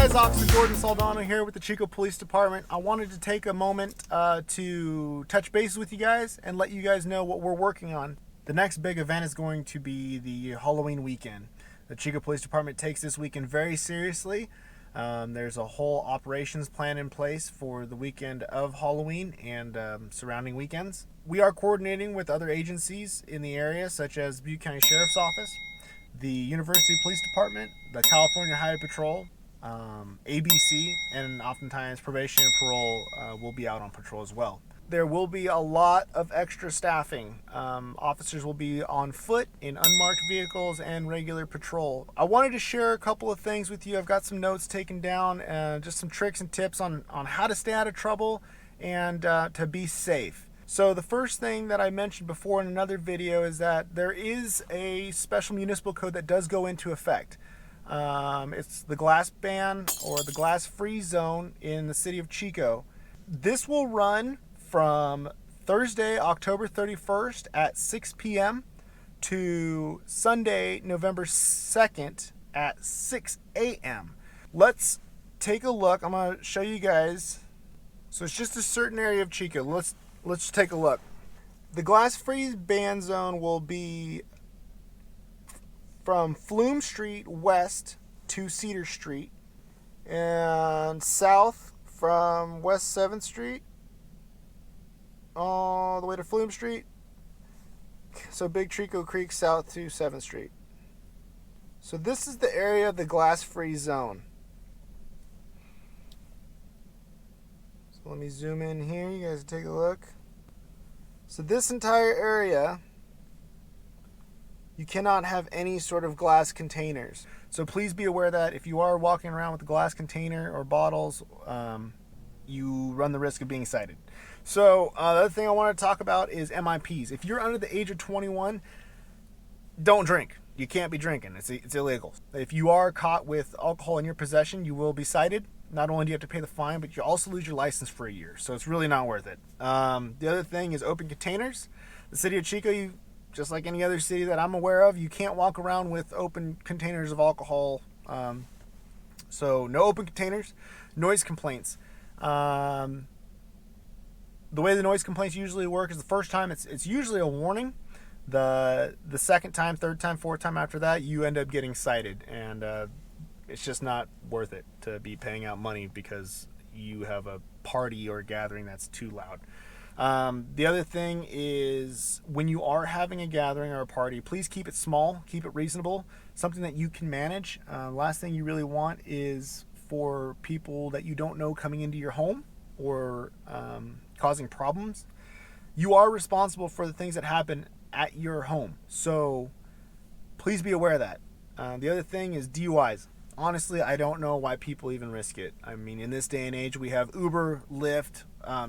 guys, Officer Saldano here with the Chico Police Department. I wanted to take a moment to touch base with you guys and let you guys know what we're working on. The next big event is going to be the Halloween weekend. The Chico Police Department takes this weekend very seriously. There's a whole operations plan in place for the weekend of Halloween and surrounding weekends. We are coordinating with other agencies in the area, such as Butte County Sheriff's Office, the University Police Department, the California Highway Patrol, ABC, and oftentimes probation and parole will be out on patrol as well. There will be a lot of extra staffing. Officers will be on foot in unmarked vehicles and regular patrol. I wanted to share a couple of things with you. I've got some notes taken down and just some tricks and tips on how to stay out of trouble and to be safe. So the first thing that I mentioned before in another video is that there is a special municipal code that does go into effect. It's the glass ban or the glass free zone in the city of Chico. This will run from Thursday, October 31st at 6 p.m. to Sunday, November 2nd at 6 a.m. Let's take a look. I'm going to show you guys. So it's just a certain area of Chico. Let's take a look. The glass free ban zone will be from Flume Street west to Cedar Street and south from West 7th Street all the way to Flume Street. So Big Chico Creek south to 7th Street. So this is the area of the glass free zone. So let me zoom in here. You guys take a look. So this entire area, you cannot have any sort of glass containers. So please be aware that if you are walking around with a glass container or bottles, you run the risk of being cited. So the other thing I want to talk about is MIPs. If you're under the age of 21, don't drink. You can't be drinking. It's illegal. If you are caught with alcohol in your possession, you will be cited. Not only do you have to pay the fine, but you also lose your license for a year. So it's really not worth it. The other thing is open containers. The city of Chico, just like any other city that I'm aware of, you can't walk around with open containers of alcohol. So no open containers. Noise complaints. The way the noise complaints usually work is the first time it's usually a warning. The second time, third time, fourth time after that, you end up getting cited, and it's just not worth it to be paying out money because you have a party or a gathering that's too loud. The other thing is when you are having a gathering or a party, please keep it small, keep it reasonable, something that you can manage. Last thing you really want is for people that you don't know coming into your home or causing problems. You are responsible for the things that happen at your home, so please be aware of that. The other thing is DUIs. Honestly, I don't know why people even risk it. I mean, in this day and age, we have Uber, Lyft,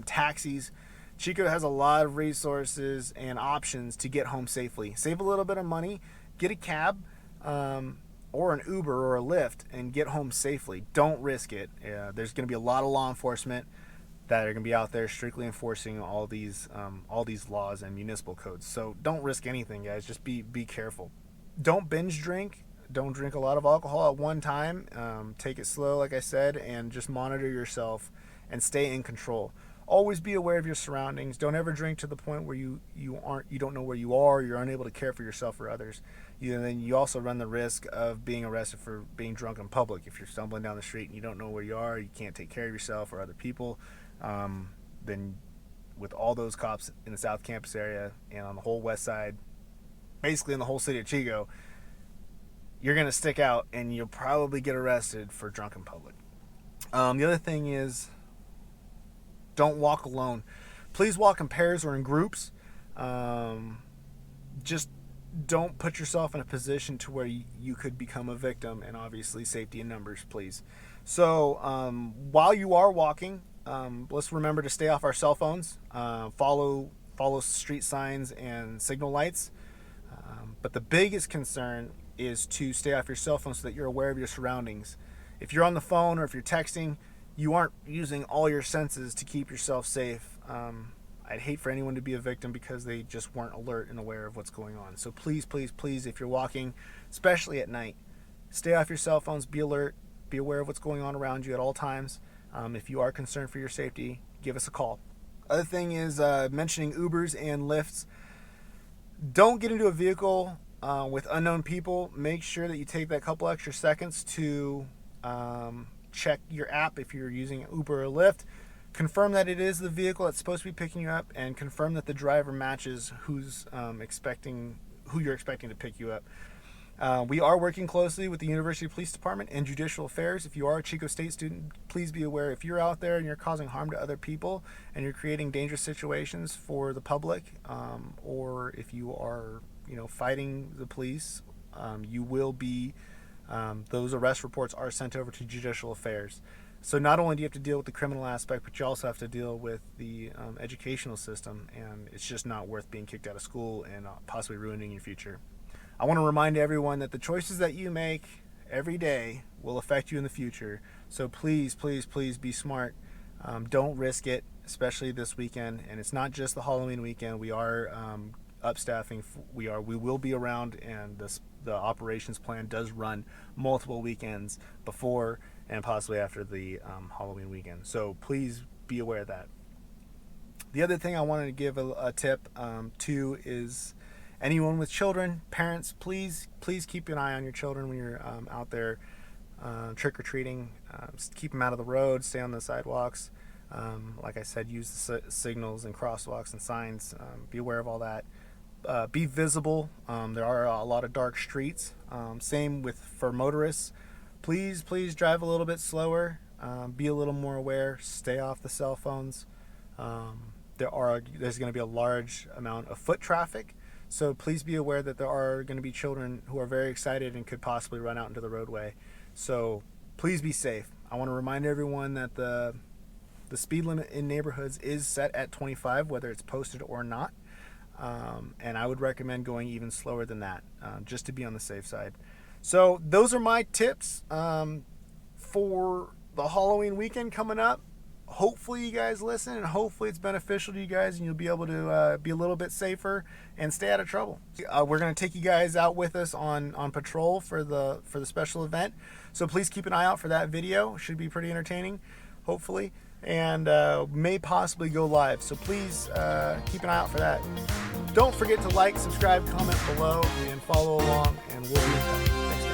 taxis. Chico has a lot of resources and options to get home safely. Save a little bit of money, get a cab or an Uber or a Lyft, and get home safely. Don't risk it. There's going to be a lot of law enforcement that are going to be out there strictly enforcing all these laws and municipal codes. So don't risk anything, guys. Just be careful. Don't binge drink. Don't drink a lot of alcohol at one time. Take it slow, like I said, and just monitor yourself and stay in control. Always be aware of your surroundings. Don't ever drink to the point where you don't know where you are. You're unable to care for yourself or others. Then you also run the risk of being arrested for being drunk in public. If you're stumbling down the street and you don't know where you are, you can't take care of yourself or other people. Then with all those cops in the South Campus area and on the whole West Side, basically in the whole city of Chico, you're going to stick out and you'll probably get arrested for drunk in public. The other thing is, don't walk alone. Please walk in pairs or in groups. Just don't put yourself in a position to where you could become a victim, and obviously safety in numbers, please. So while you are walking, let's remember to stay off our cell phones, follow street signs and signal lights. But the biggest concern is to stay off your cell phone so that you're aware of your surroundings. If you're on the phone or if you're texting, you aren't using all your senses to keep yourself safe. I'd hate for anyone to be a victim because they just weren't alert and aware of what's going on. So please, please, please, if you're walking, especially at night, stay off your cell phones, be alert, be aware of what's going on around you at all times. If you are concerned for your safety, give us a call. Other thing is mentioning Ubers and Lyfts. Don't get into a vehicle with unknown people. Make sure that you take that couple extra seconds to check your app if you're using Uber or Lyft. Confirm that it is the vehicle that's supposed to be picking you up, and confirm that the driver matches who you're expecting to pick you up. We are working closely with the University Police Department and Judicial Affairs. If you are a Chico State student, please be aware, if you're out there and you're causing harm to other people and you're creating dangerous situations for the public, or if you are, fighting the police, you will be, those arrest reports are sent over to Judicial Affairs. So not only do you have to deal with the criminal aspect, but you also have to deal with the educational system, and it's just not worth being kicked out of school and possibly ruining your future. I want to remind everyone that the choices that you make every day will affect you in the future. So please, please, please be smart. Don't risk it, especially this weekend. And it's not just the Halloween weekend. We are upstaffing. We will be around, and the operations plan does run multiple weekends before and possibly after the Halloween weekend. So please be aware of that. The other thing I wanted to give a tip to is anyone with children, parents, please keep an eye on your children when you're out there trick-or-treating. Keep them out of the road, stay on the sidewalks. Like I said, use the signals and crosswalks and signs. Be aware of all that. Be visible. There are a lot of dark streets. Same for motorists. Please drive a little bit slower. Be a little more aware. Stay off the cell phones. There's going to be a large amount of foot traffic. So please be aware that there are going to be children who are very excited and could possibly run out into the roadway. So please be safe. I want to remind everyone that the speed limit in neighborhoods is set at 25, whether it's posted or not. And I would recommend going even slower than that, just to be on the safe side. So those are my tips for the Halloween weekend coming up. Hopefully you guys listen, and hopefully it's beneficial to you guys, and you'll be able to be a little bit safer and stay out of trouble. We're going to take you guys out with us on patrol for the special event. So please keep an eye out for that video. It should be pretty entertaining, hopefully, and may possibly go live. So please keep an eye out for that. Don't forget to like, subscribe, comment below, and follow along, and we'll be in touch. Thanks, guys.